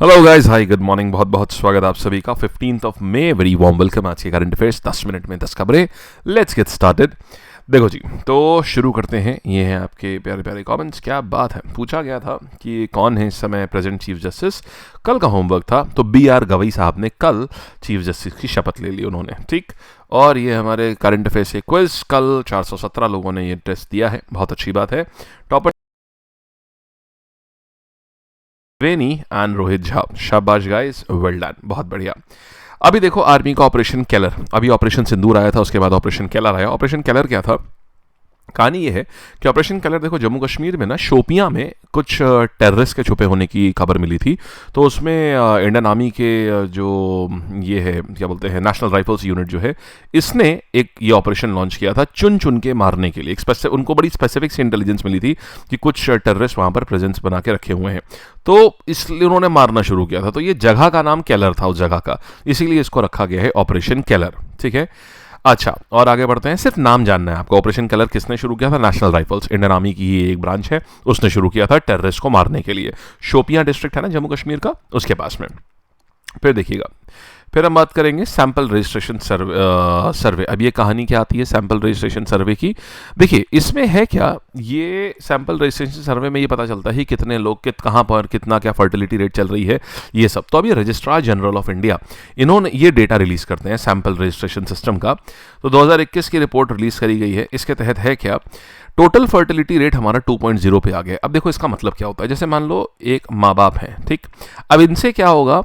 Hello guys, hi, good morning. बहुत बहुत स्वागत आप सभी का 15th of May. Very warm welcome. आज के करंट अफेयर्स 10 मिनट में 10 खबरें। Let's get started. देखो जी, तो शुरू करते हैं। ये हैं आपके प्यारे प्यारे कमेंट्स। क्या बात है, पूछा गया था कि कौन है इस समय प्रेजेंट चीफ जस्टिस। कल का होमवर्क था, तो BR गवई साहब ने कल चीफ जस्टिस की शपथ ले ली उन्होंने, ठीक। और ये हमारे करंट अफेयर्स के क्विज, कल 417 लोगों ने ये टेस्ट दिया है, बहुत अच्छी बात है। Topper Veni and Rohit Jha, शाबाश गाइस, वेल डन, बहुत बढ़िया। अभी देखो, आर्मी का ऑपरेशन केलर, अभी ऑपरेशन सिंदूर आया था, उसके बाद ऑपरेशन केलर आया। ऑपरेशन केलर क्या था? कहानी ये है कि ऑपरेशन कलर, देखो, जम्मू कश्मीर में ना शोपियां में कुछ टेररिस्ट के छुपे होने की खबर मिली थी। तो उसमें इंडियन आर्मी के जो ये है, क्या बोलते हैं, नेशनल राइफल्स यूनिट जो है, इसने एक ये ऑपरेशन लॉन्च किया था चुन चुन के मारने के लिए। उनको बड़ी स्पेसिफिक सी इंटेलिजेंस मिली थी कि कुछ टेररिस्ट वहाँ पर प्रेजेंस बना के रखे हुए हैं, तो इसलिए उन्होंने मारना शुरू किया था। तो ये जगह का नाम केलर था, उस जगह का, इसीलिए इसको रखा गया है ऑपरेशन केलर, ठीक है। अच्छा, और आगे बढ़ते हैं। सिर्फ नाम जानना है आपको। ऑपरेशन कलर किसने शुरू किया था? नेशनल राइफल्स, इंडियन आर्मी की ही एक ब्रांच है, उसने शुरू किया था टेररिस्ट को मारने के लिए। शोपियां डिस्ट्रिक्ट है ना जम्मू कश्मीर का, उसके पास में। फिर देखिएगा, फिर हम बात करेंगे सैंपल रजिस्ट्रेशन सर्वे। अब ये कहानी क्या आती है सैंपल रजिस्ट्रेशन सर्वे की? देखिए, इसमें है क्या, ये सैंपल रजिस्ट्रेशन सर्वे में ये पता चलता है कितने लोग कहाँ पर कितना क्या फर्टिलिटी रेट चल रही है, ये सब। तो अभी रजिस्ट्रार जनरल ऑफ इंडिया, इन्होंने ये डेटा रिलीज करते हैं सैंपल रजिस्ट्रेशन सिस्टम का। तो 2021 की रिपोर्ट रिलीज करी गई है। इसके तहत है क्या, टोटल फर्टिलिटी रेट हमारा 2.0 पे आ गया। अब देखो इसका मतलब क्या होता है। जैसे मान लो एक माँ बाप हैं, ठीक। अब इनसे क्या होगा,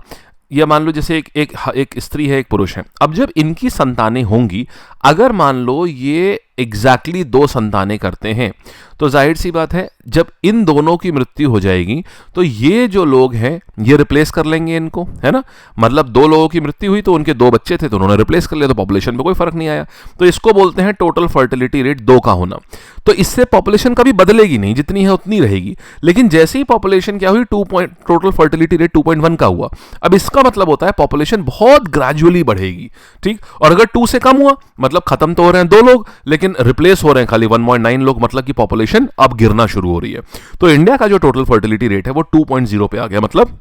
ये मान लो जैसे एक स्त्री है, एक पुरुष है। अब जब इनकी संतानें होंगी, अगर मान लो ये एग्जैक्टली 2 संतानें करते हैं, तो जाहिर सी बात है जब इन दोनों की मृत्यु हो जाएगी तो ये जो लोग हैं ये रिप्लेस कर लेंगे इनको, है ना। मतलब 2 लोगों की मृत्यु हुई तो उनके 2 बच्चे थे, तो उन्होंने रिप्लेस कर लिया, तो पॉपुलेशन पे कोई फर्क नहीं आया। तो इसको बोलते हैं टोटल फर्टिलिटी रेट 2 का होना। तो इससे पॉपुलेशन कभी बदलेगी नहीं, जितनी है उतनी रहेगी। लेकिन जैसे ही पॉपुलेशन क्या हुई, टोटल फर्टिलिटी रेट 2.1 का हुआ। अब इसका मतलब होता है पॉपुलेशन बहुत ग्रेजुअली बढ़ेगी, ठीक। और अगर 2 से कम हुआ, मतलब खत्म तो हो रहे हैं 2 लोग, लेकिन रिप्लेस हो रहे हैं खाली 1.9 लोग, मतलब कि पॉपुलेशन अब गिरना शुरू हो रही है। तो इंडिया का जो टोटल फर्टिलिटी रेट है वो 2.0 पे आ गया, मतलब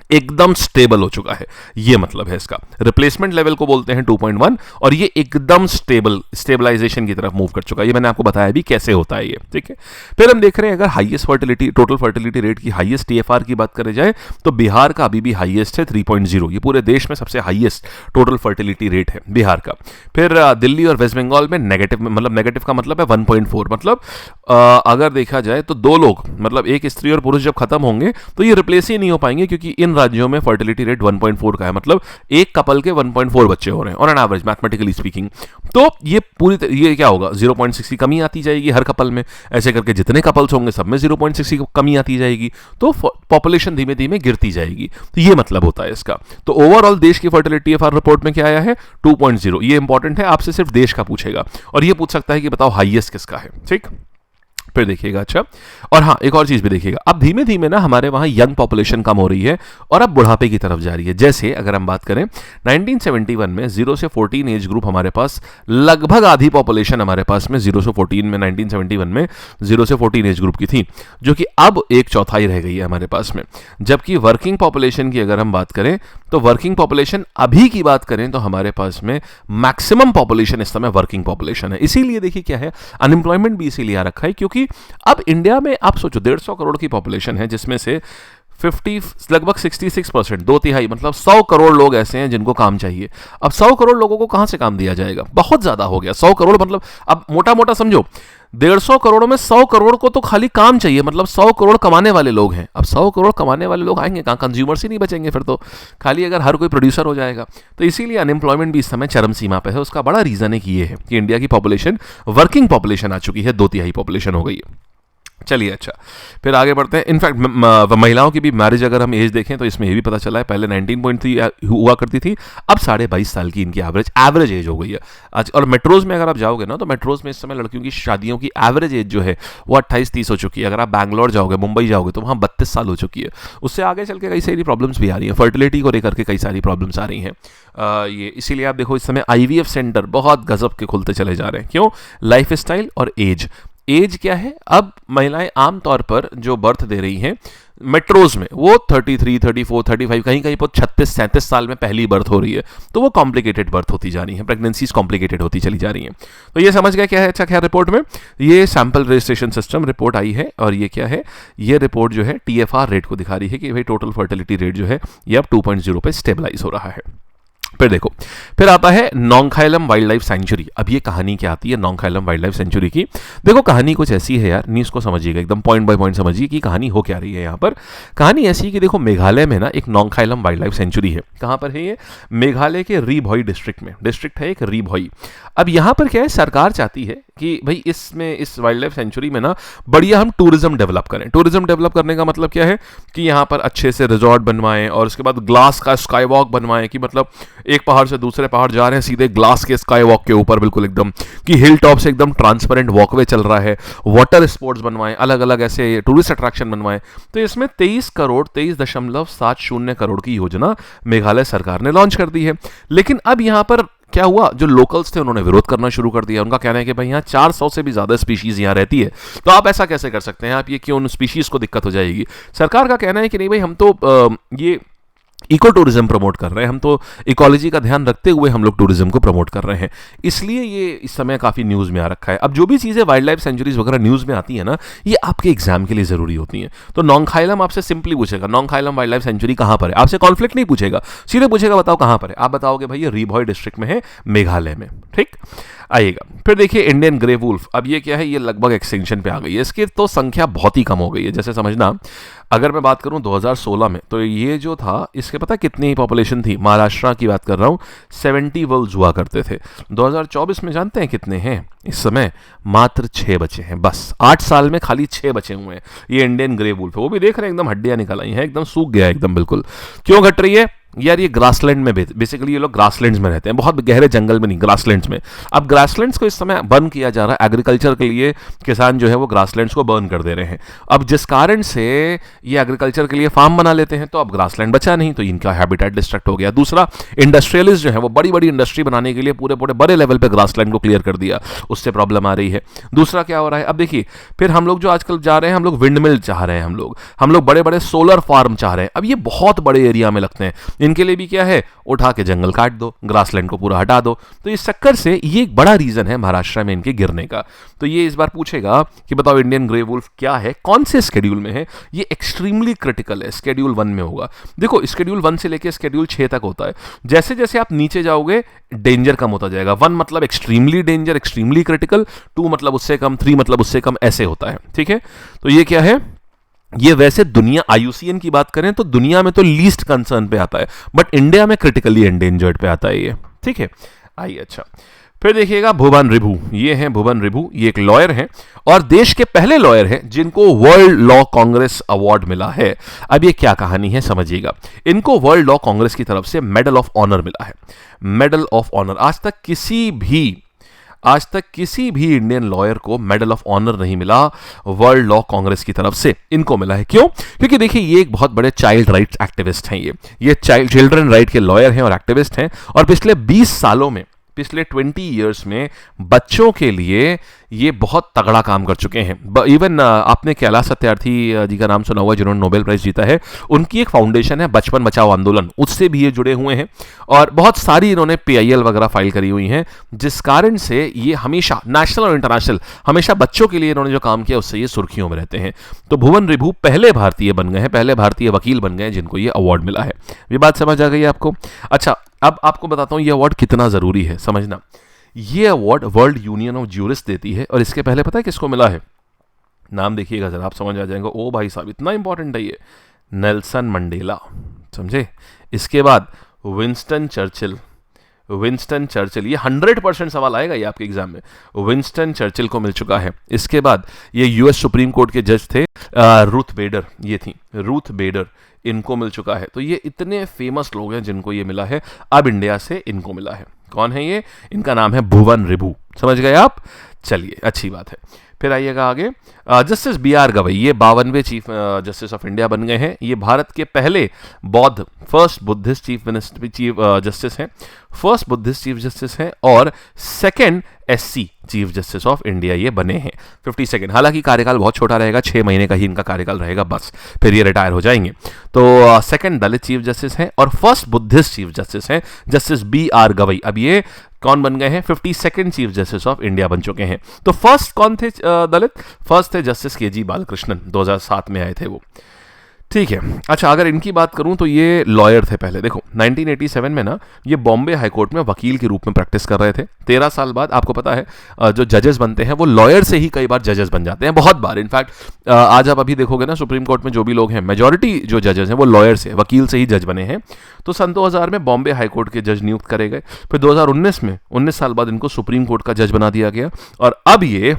एकदम स्टेबल हो चुका है, ये मतलब है इसका। रिप्लेसमेंट लेवल को बोलते हैं 2.1, और ये एकदम स्टेबलाइजेशन की तरफ मूव कर चुका है। ये मैंने आपको बताया भी कैसे होता है ये, ठीक है। फिर हम देख रहे हैं, अगर highest fertility, total fertility rate की हाईएस्ट TFR की बात करें जाए, तो बिहार का अभी भी हाईएस्ट है 3.0। ये पूरे देश में सबसे हाईएस्ट टोटल फर्टिलिटी रेट है बिहार का। फिर दिल्ली और वेस्ट बंगाल में नेगेटिव, मतलब नेगेटिव का मतलब है 1.4। मतलब अगर देखा जाए तो 2 लोग, मतलब एक स्त्री और पुरुष जब खत्म होंगे तो ये रिप्लेस ही नहीं हो पाएंगे, क्योंकि इन राज्यों में फर्टिलिटी रेट 1.4 का है। मतलब एक कपल के 1.4 बच्चे हो रहे हैं on an average, mathematically speaking. तो ये क्या होगा, 0.6 की कमी आती जाएगी हर कपल में। ऐसे करके जितने कपल्स होंगे सब में 0.6 की कमी आती जाएगी, तो पॉपुलेशन धीमे धीमे गिरती जाएगी। तो ये मतलब होता है इसका। तो ओवरऑल देश की फर्टिलिटी TFR रिपोर्ट में क्या आया है, 2.0। ये इंपॉर्टेंट है, आपसे सिर्फ देश का पूछेगा, और ये पूछ सकता है कि बताओ हाईएस्ट किसका है, ठीक। फिर देखिएगा, अच्छा, और हाँ, एक और चीज भी देखिएगा। अब धीमे धीमे ना हमारे वहां यंग पॉपुलेशन कम हो रही है और अब बुढ़ापे की तरफ जा रही है। जैसे अगर हम बात करें 1971 में 0 से 14 एज ग्रुप हमारे पास, लगभग आधी पॉपुलेशन हमारे पास में 0 से 14 में 1971 में 0 से 14 एज ग्रुप की थी, जो कि अब 1/4 रह गई है हमारे पास में। जबकि वर्किंग पॉपुलेशन की अगर हम बात करें, तो वर्किंग पॉपुलेशन अभी की बात करें तो हमारे पास में मैक्सिमम पॉपुलेशन इस समय वर्किंग पॉपुलेशन है। इसीलिए देखिए क्या है, अनएम्प्लॉयमेंट भी इसीलिए आ रखा है, क्योंकि अब इंडिया में आप सोचो 150 करोड़ की पॉपुलेशन है, जिसमें से लगभग 66%, 2/3, मतलब 100 करोड़ लोग ऐसे हैं जिनको काम चाहिए। अब 100 करोड़ लोगों को कहां से काम दिया जाएगा? बहुत ज्यादा हो गया 100 करोड़। मतलब अब मोटा मोटा समझो, 150 करोड़ में 100 करोड़ को तो खाली काम चाहिए, मतलब 100 करोड़ कमाने वाले लोग हैं। अब 100 करोड़ कमाने वाले लोग आएंगे कहाँ? कंज्यूमर्स ही नहीं बचेंगे फिर तो, खाली अगर हर कोई प्रोड्यूसर हो जाएगा। तो इसीलिए अनएम्प्लॉयमेंट भी इस समय चरम सीमा पे है। उसका बड़ा रीजन एक ये है कि इंडिया की पॉपुलेशन, वर्किंग पॉपुलेशन आ चुकी है, 2/3 पॉपुलेशन हो गई है। चलिए, अच्छा, फिर आगे बढ़ते हैं। इनफैक्ट महिलाओं की भी मैरिज अगर हम एज देखें तो इसमें ये भी पता चला है, पहले 19.3 हुआ करती थी, अब 22.5 साल की इनकी एवरेज एज हो गई है आज। और मेट्रोज में अगर आप जाओगे ना, तो मेट्रोज में इस समय लड़कियों की शादियों की एवरेज एज जो है वो 28-30 हो चुकी है। अगर आप बैंगलोर जाओगे, मुंबई जाओगे, तो वहाँ 32 साल हो चुकी है। उससे आगे चल के कई सारी प्रॉब्लम्स भी आ रही हैं, फर्टिलिटी को लेकर के कई सारी प्रॉब्लम्स आ रही हैं। ये इसीलिए आप देखो इस समय IVF सेंटर बहुत गजब के खुलते चले जा रहे हैं। क्यों? लाइफ स्टाइल और एज, एज क्या है, अब महिलाएं आमतौर पर जो बर्थ दे रही हैं मेट्रोज में वो 33, 34, 35, कहीं कहीं पर 36, 37 साल में पहली बर्थ हो रही है, तो वो कॉम्प्लिकेटेड बर्थ होती जा रही है, प्रेगनेंसीज कॉम्प्लिकेटेड होती चली जा रही हैं। तो ये समझ गया क्या है। अच्छा, क्या रिपोर्ट में ये सैंपल रजिस्ट्रेशन सिस्टम रिपोर्ट आई है, और ये क्या है, ये रिपोर्ट जो है TFR रेट को दिखा रही है कि भाई टोटल फर्टिलिटी रेट जो है ये अब 2.0 पे स्टेबलाइज हो रहा है। फिर देखो, फिर आता है नोंगखायलम वाइल्ड लाइफ सेंचुरी। अब ये कहानी क्या आती है नोंगखायलम वाइल्ड लाइफ सेंचुरी की। देखो कहानी कुछ ऐसी है यार, न्यूज़ को समझिएगा, एकदम पॉइंट बाय पॉइंट समझिए कि कहानी हो क्या रही है यहाँ पर। कहानी ऐसी है कि देखो मेघालय में ना एक नोंगखायलम वाइल्ड लाइफ सेंचुरी है। कहाँ पर है ये? मेघालय के री भोई डिस्ट्रिक्ट में, डिस्ट्रिक्ट है एक री भोई। अब यहाँ पर क्या है, सरकार चाहती है कि भाई इसमें, इस वाइल्ड लाइफ सेंचुरी में ना बढ़िया हम टूरिज्म डेवलप करें। टूरिज्म डेवलप करने का मतलब क्या है कि यहाँ पर अच्छे से रिजॉर्ट बनवाएं, और उसके बाद ग्लास का स्काई वॉक बनवाएं, कि मतलब एक पहाड़ से दूसरे पहाड़ जा रहे हैं सीधे ग्लास के स्काई वॉक के ऊपर, बिल्कुल एकदम कि हिल टॉप से एकदम ट्रांसपेरेंट वॉकवे चल रहा है। वाटर स्पोर्ट्स बनवाएं, अलग अलग ऐसे टूरिस्ट अट्रैक्शन बनवाएं। तो इसमें 23.70 करोड़ की योजना मेघालय सरकार ने लॉन्च कर दी है। लेकिन अब यहाँ पर क्या हुआ, जो लोकल्स थे उन्होंने विरोध करना शुरू कर दिया। उनका कहना है कि भाई यहाँ 400 से भी ज्यादा स्पीशीज यहाँ रहती है, तो आप ऐसा कैसे कर सकते हैं, आप ये क्यों, उन स्पीशीज को दिक्कत हो जाएगी। सरकार का कहना है कि नहीं भाई, हम तो ये इको टूरिज्म प्रमोट कर रहे हैं, हम तो इकोलॉजी का ध्यान रखते हुए हम लोग टूरिज्म को प्रमोट कर रहे हैं, इसलिए ये इस समय काफ़ी न्यूज़ में आ रखा है। अब जो भी चीज़ें वाइल्ड लाइफ सेंचुरीज वगैरह न्यूज़ में आती है ना, ये आपके एग्जाम के लिए ज़रूरी होती हैं। तो नोंगखायलम आपसे सिंपली पूछेगा नोंगखायलम वाइल्ड लाइफ सेंचुरी कहाँ पर है, आपसे कॉन्फ्लिक्ट नहीं पूछेगा, सीधे पूछेगा बताओ कहाँ पर है, आप बताओगे भाई ये री भोई डिस्ट्रिक्ट में है, मेघालय में। ठीक, आइएगा। फिर देखिए इंडियन ग्रे वुल्फ। अब ये क्या है, ये लगभग एक्सटिंक्शन पे आ गई है, इसकी तो संख्या बहुत ही कम हो गई है। जैसे समझना, अगर मैं बात करूं 2016 में, तो ये जो था इसके पता कितनी पॉपुलेशन थी, महाराष्ट्र की बात कर रहा हूं, 70 वुल्व्स हुआ करते थे। 2024 में जानते हैं कितने हैं इस समय? मात्र 6 बचे हैं बस। 8 साल में खाली 6 बचे हुए हैं। ये इंडियन ग्रे वुल्फ है, वो भी देख रहे हैं एकदम हड्डियां निकल आई हैं, एकदम सूख गया है एकदम बिल्कुल। क्यों घट रही है यार? ये ग्रासलैंड में, बेसिकली ये लोग ग्रासलैंड्स में रहते हैं, बहुत गहरे जंगल में नहीं, ग्रासलैंड्स में। अब ग्रासलैंड्स को इस समय बर्न किया जा रहा है, एग्रीकल्चर के लिए किसान जो है वो ग्रासलैंड्स को बर्न कर दे रहे हैं। अब जिस कारण से ये एग्रीकल्चर के लिए फार्म बना लेते हैं, तो अब ग्रासलैंड बचा नहीं, तो इनका हैबिटेट डिस्ट्रक्ट हो गया। दूसरा, इंडस्ट्रियलिस्ट जो है वो बड़ी बड़ी इंडस्ट्री बनाने के लिए पूरे पूरे बड़े लेवल पे ग्रासलैंड को क्लियर कर दिया, उससे प्रॉब्लम आ रही है। दूसरा क्या हो रहा है, अब देखिए, फिर हम लोग जो आजकल जा रहे हैं, हम लोग विंडमिल चाह रहे हैं, हम लोग बड़े बड़े सोलर फार्म चाह रहे हैं। अब ये बहुत बड़े एरिया में लगते हैं, इनके लिए भी क्या है, उठा के जंगल काट दो, ग्रासलैंड को पूरा हटा दो। तो इस चक्कर से ये एक बड़ा रीजन है महाराष्ट्र में इनके गिरने का। तो ये इस बार पूछेगा कि बताओ इंडियन ग्रे वुल्फ क्या है, कौन से स्केड्यूल में है। ये एक्सट्रीमली क्रिटिकल है, स्केड्यूल 1 में होगा। देखो स्केड्यूल 1 से लेकर स्केड्यूल 6 तक होता है। जैसे जैसे आप नीचे जाओगे डेंजर कम होता जाएगा। 1 मतलब एक्सट्रीमली डेंजर, एक्सट्रीमली क्रिटिकल, 2 मतलब उससे कम, 3 मतलब उससे कम, ऐसे होता है। ठीक है, तो ये क्या है, ये वैसे दुनिया IUCN की बात करें तो दुनिया में तो लीस्ट कंसर्न पे आता है, बट इंडिया में क्रिटिकली एंडेंजर्ड पे आता है ये। ठीक है, आइए। अच्छा, फिर देखिएगा भुवन रिभू। ये हैं भुवन रिभू, ये एक लॉयर हैं और देश के पहले लॉयर हैं जिनको वर्ल्ड लॉ कांग्रेस अवार्ड मिला है। अब ये क्या कहानी है समझिएगा। इनको वर्ल्ड लॉ कांग्रेस की तरफ से मेडल ऑफ ऑनर मिला है। मेडल ऑफ ऑनर, आज तक किसी भी इंडियन लॉयर को मेडल ऑफ ऑनर नहीं मिला वर्ल्ड लॉ कांग्रेस की तरफ से, इनको मिला है। क्यों? क्योंकि देखिए ये एक बहुत बड़े चाइल्ड राइट्स एक्टिविस्ट हैं। ये चिल्ड्रन राइट के लॉयर हैं और एक्टिविस्ट हैं, और पिछले 20 सालों में, पिछले 20 ईयर्स में बच्चों के लिए ये बहुत तगड़ा काम कर चुके हैं। इवन आपने कैलाश सत्यार्थी जी का नाम सुना हुआ, जिन्होंने नोबेल प्राइज जीता है। उनकी एक फाउंडेशन है बचपन बचाओ आंदोलन, उससे भी ये जुड़े हुए हैं, और बहुत सारी इन्होंने PIL वगैरह फाइल करी हुई हैं, जिस कारण से ये हमेशा नेशनल और इंटरनेशनल, हमेशा बच्चों के लिए इन्होंने जो काम किया उससे ये सुर्खियों में रहते हैं। तो भुवन रिभू पहले भारतीय बन गए हैं, पहले भारतीय वकील बन गए हैं जिनको ये अवार्ड मिला है। ये बात समझ आ गई आपको? अच्छा, अब आपको बताता हूँ ये अवार्ड कितना ज़रूरी है समझना। ये award world union of jurist देती है, और इसके पहले पता है किसको मिला है? नाम देखिएगा जरा, आप समझ आ जाएंगे। ओ भाई साहब, इतना इंपॉर्टेंट है ये। नेल्सन मंडेला, समझे? इसके बाद विंस्टन चर्चिल, ये 100% सवाल आएगा ये आपके एग्जाम में। विंस्टन चर्चिल को मिल चुका है। इसके बाद ये US सुप्रीम कोर्ट के जज थे, रूथ बेडर, ये थी रूथ बेडर, इनको मिल चुका है। तो ये इतने फेमस लोग हैं जिनको ये मिला है। अब इंडिया से इनको मिला है। कौन है ये? इनका नाम है भुवन रिभू। समझ गए आप? चलिए, अच्छी बात है। फिर आइएगा आगे। जस्टिस BR गवई, ये 52वें चीफ जस्टिस ऑफ इंडिया बन गए हैं। ये भारत के पहले फर्स्ट बुद्धिस्ट चीफ जस्टिस हैं। फर्स्ट बुद्धिस्ट चीफ जस्टिस हैं और second SC chief justice of India ये बने हैं 52nd। हालांकि कार्यकाल बहुत छोटा रहेगा, 6 महीने का ही इनका कार्यकाल रहेगा बस, फिर ये रिटायर हो जाएंगे। तो सेकंड दलित चीफ जस्टिस हैं और फर्स्ट बुद्धिस्ट चीफ जस्टिस हैं जस्टिस BR गवई। अब ये कौन बन गए हैं? 52nd chief justice of India बन चुके हैं। तो फर्स्ट कौन थे दलित? फर्स्ट थे जस्टिस KG बालकृष्णन, 2007 में आए थे वो। ठीक है। अच्छा, अगर इनकी बात करूं तो ये लॉयर थे पहले। देखो 1987 में ना ये बॉम्बे हाई कोर्ट में वकील के रूप में प्रैक्टिस कर रहे थे। 13 साल बाद आपको पता है जो जजेस बनते हैं वो लॉयर से ही कई बार जजेस बन जाते हैं, बहुत बार। इनफैक्ट आज आप अभी देखोगे ना सुप्रीम कोर्ट में जो भी लोग हैं, मेजॉरिटी जो जजेस हैं वो लॉयर से, वकील से ही जज बने हैं। तो सन 2000 में बॉम्बे हाई कोर्ट के जज नियुक्त करे गए। फिर 2019 में 19 साल बाद इनको सुप्रीम कोर्ट का जज बना दिया गया और अब ये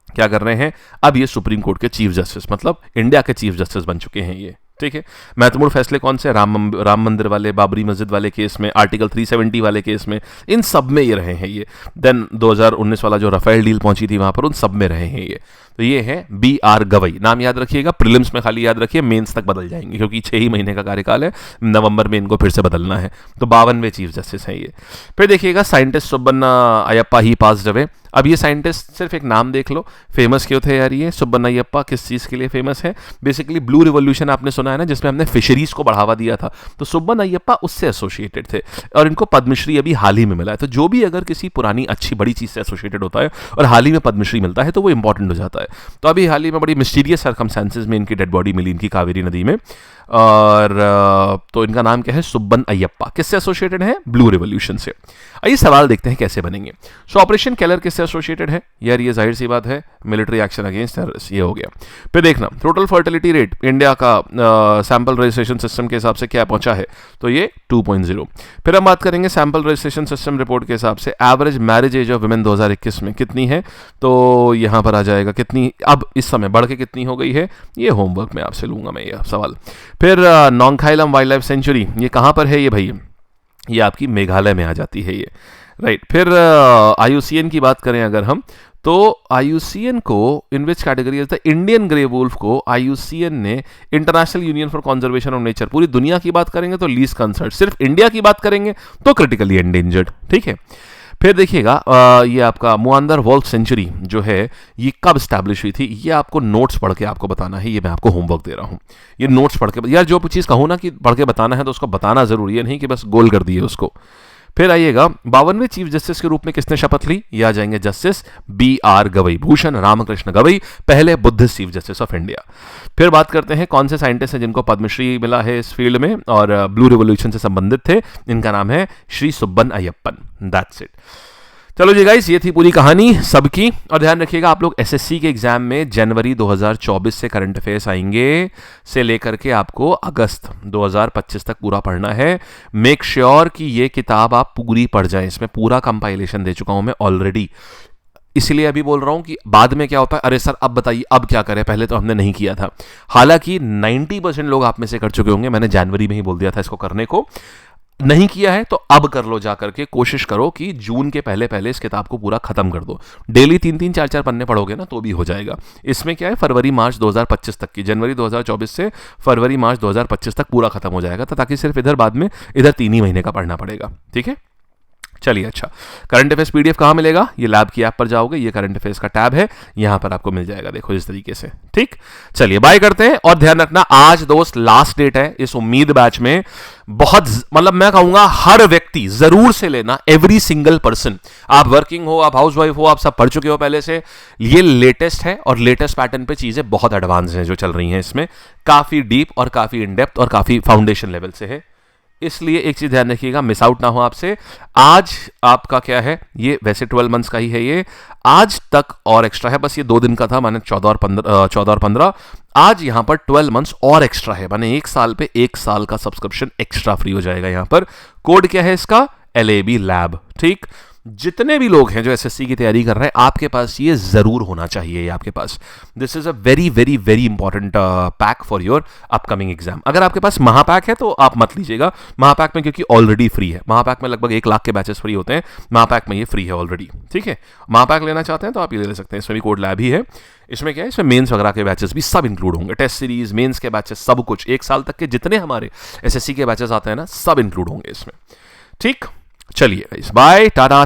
क्या कर रहे हैं? अब ये सुप्रीम कोर्ट के चीफ जस्टिस, मतलब इंडिया के चीफ जस्टिस बन चुके हैं ये। ठीक है। महत्वपूर्ण फैसले कौन से? राम मंदिर वाले, बाबरी मस्जिद वाले केस में, आर्टिकल 370 वाले केस में, इन सब में ये रहे हैं ये। देन 2019 वाला जो राफेल डील पहुंची थी वहां पर, उन सब में रहे हैं ये। तो ये है BR गवई। नाम याद रखिएगा, प्रीलिम्स में खाली याद रखिए, मेंस तक बदल जाएंगे क्योंकि 6 ही महीने का कार्यकाल है, नवंबर में इनको फिर से बदलना है। तो 52वें चीफ जस्टिस हैं ये। फिर देखिएगा साइंटिस्ट सुब्बन्ना अयप्पा ही पास्ड अवे। अब ये साइंटिस्ट सिर्फ एक नाम देख लो, फेमस क्यों थे यार ये? सुब्बन्ना अयप्पा किस चीज़ के लिए फेमस है? बेसिकली ब्लू रिवॉल्यूशन आपने सुना है ना, जिसमें हमने फिशरीज को बढ़ावा दिया था, तो सुब्बन्ना अयप्पा उससे एसोसिएटेड थे और इनको पद्मश्री अभी हाल ही में मिला है। तो जो भी अगर किसी पुरानी अच्छी बड़ी चीज़ से एसोसिएटेड होता है और हाल ही में पद्मश्री मिलता है तो वो इंपॉर्टेंट हो जाता है। तो अभी हाल ही में बड़ी मिस्टीरियस सर्कमस्टेंसेज में इनकी डेड बॉडी मिली इनकी कावेरी नदी में, और तो इनका नाम क्या है? सुब्बन अयप्पा। किससे एसोसिएटेड है? ब्लू रिवॉल्यूशन से। आइए सवाल देखते हैं कैसे बनेंगे। सो ऑपरेशन केलर किससे एसोसिएटेड है? यार ये जाहिर सी बात है, मिलिट्री एक्शन अगेंस्ट टेररिस्ट, ये हो गया। फिर देखना टोटल फर्टिलिटी रेट इंडिया का सैंपल रजिस्ट्रेशन सिस्टम के हिसाब से क्या पहुंचा है, तो ये 2.0। फिर हम बात करेंगे सैंपल रजिस्ट्रेशन सिस्टम रिपोर्ट के हिसाब से average marriage age of women 2021 में कितनी है, तो यहां पर आ जाएगा कितनी, अब इस समय बढ़ के कितनी हो गई है, ये होमवर्क में आपसे लूंगा मैं ये सवाल। फिर नोंगखाइलम वाइल्ड लाइफ सेंचुरी ये कहां पर है? ये भाई ये आपकी मेघालय में आ जाती है ये, राइट। फिर IUCN की बात करें अगर हम, तो IUCN को in which category the Indian grey wolf को IUCN ने International Union for Conservation of Nature, पूरी दुनिया की बात करेंगे तो लीस्ट कंसर्न, सिर्फ इंडिया की बात करेंगे तो क्रिटिकली एंडेंजर्ड। ठीक है। फिर देखिएगा ये आपका मुआंदर वॉल्फ सेंचुरी जो है ये कब स्टैब्लिश हुई थी, ये आपको नोट्स पढ़ के आपको बताना है। ये मैं आपको होमवर्क दे रहा हूँ, ये नोट्स पढ़ के, यार जो चीज़ कहूँ ना कि पढ़ के बताना है तो उसको बताना जरूरी है, नहीं कि बस गोल कर दिए उसको। फिर आइएगा 52वें चीफ जस्टिस के रूप में किसने शपथ ली? ये आ जाएंगे जस्टिस BR गवई, भूषण रामकृष्ण गवई, पहले Buddhist chief justice of India. फिर बात करते हैं कौन से साइंटिस्ट हैं जिनको पद्मश्री मिला है इस फील्ड में और ब्लू रिवॉल्यूशन से संबंधित थे। इनका नाम है श्री सुब्बन अयप्पन। That's it. चलो जी गाइस, ये थी पूरी कहानी सबकी। और ध्यान रखिएगा आप लोग SSC के एग्जाम में जनवरी 2024 से करंट अफेयर्स आएंगे से लेकर के आपको अगस्त 2025 तक पूरा पढ़ना है। मेक श्योर कि ये किताब आप पूरी पढ़ जाएं, इसमें पूरा कंपाइलेशन दे चुका हूं मैं ऑलरेडी, इसलिए अभी बोल रहा हूं कि बाद में क्या होता है, अरे सर अब बताइए अब क्या करें, पहले तो हमने नहीं किया था। हालांकि 90% लोग आप में से कर चुके होंगे, मैंने जनवरी में ही बोल दिया था इसको करने को। नहीं किया है तो अब कर लो, जाकर के कोशिश करो कि जून के पहले पहले इस किताब को पूरा खत्म कर दो। डेली 3-3 4-4 पन्ने पढ़ोगे ना तो भी हो जाएगा। इसमें क्या है, फरवरी मार्च 2025 तक की, जनवरी 2024 से फरवरी मार्च 2025 तक पूरा खत्म हो जाएगा, तो ताकि सिर्फ इधर बाद में इधर 3 ही महीने का पढ़ना पड़ेगा। ठीक है, चलिए। अच्छा, करंट अफेयर्स PDF कहाँ मिलेगा? ये लैब की ऐप पर जाओगे, ये करंट अफेयर्स का टैब है, यहां पर आपको मिल जाएगा। देखो इस तरीके से। ठीक, चलिए बाय करते हैं। और ध्यान रखना आज दोस्त लास्ट डेट है इस उम्मीद बैच में। बहुत मतलब मैं कहूंगा हर व्यक्ति जरूर से लेना, एवरी सिंगल पर्सन, आप वर्किंग हो, आप हाउसवाइफ हो, आप सब पढ़ चुके हो पहले से। ये लेटेस्ट है और लेटेस्ट पैटर्न पे चीजें बहुत एडवांस हैं जो चल रही हैं इसमें, काफी डीप और काफी इन डेप्थ और काफी फाउंडेशन लेवल से है। इसलिए एक चीज ध्यान रखिएगा, मिस आउट ना हो आपसे। आज आपका क्या है, ये वैसे 12 मंथ्स का ही है, ये आज तक और एक्स्ट्रा है, बस ये 2 दिन का था, माने 14 और 15। आज यहां पर 12 मंथ्स और एक्स्ट्रा है, माने 1 साल पे 1 साल का सब्सक्रिप्शन एक्स्ट्रा फ्री हो जाएगा। यहां पर कोड क्या है इसका? LAB lab. ठीक, जितने भी लोग हैं जो SSC की तैयारी कर रहे हैं, आपके पास ये जरूर होना चाहिए। ये आपके पास, this is a very very very important pack for your upcoming exam. अगर आपके पास महापैक है तो आप मत लीजिएगा महापैक में, क्योंकि ऑलरेडी फ्री है। महापैक में लगभग 1 लाख के बैचेस फ्री होते हैं, महापैक में ये फ्री है ऑलरेडी। ठीक है, महापैक लेना चाहते हैं तो आप ये ले सकते हैं, इसमें भी कोड लैब ही है। इसमें क्या है, इसमें मेंस वगैरह के बैचेस भी सब इंक्लूड होंगे, टेस्ट सीरीज, मेंस के बैचेस, सब कुछ 1 साल तक के जितने हमारे SSC के बैचेस आते हैं ना, सब इंक्लूड होंगे इसमें। ठीक, चलिए बाय टाटा।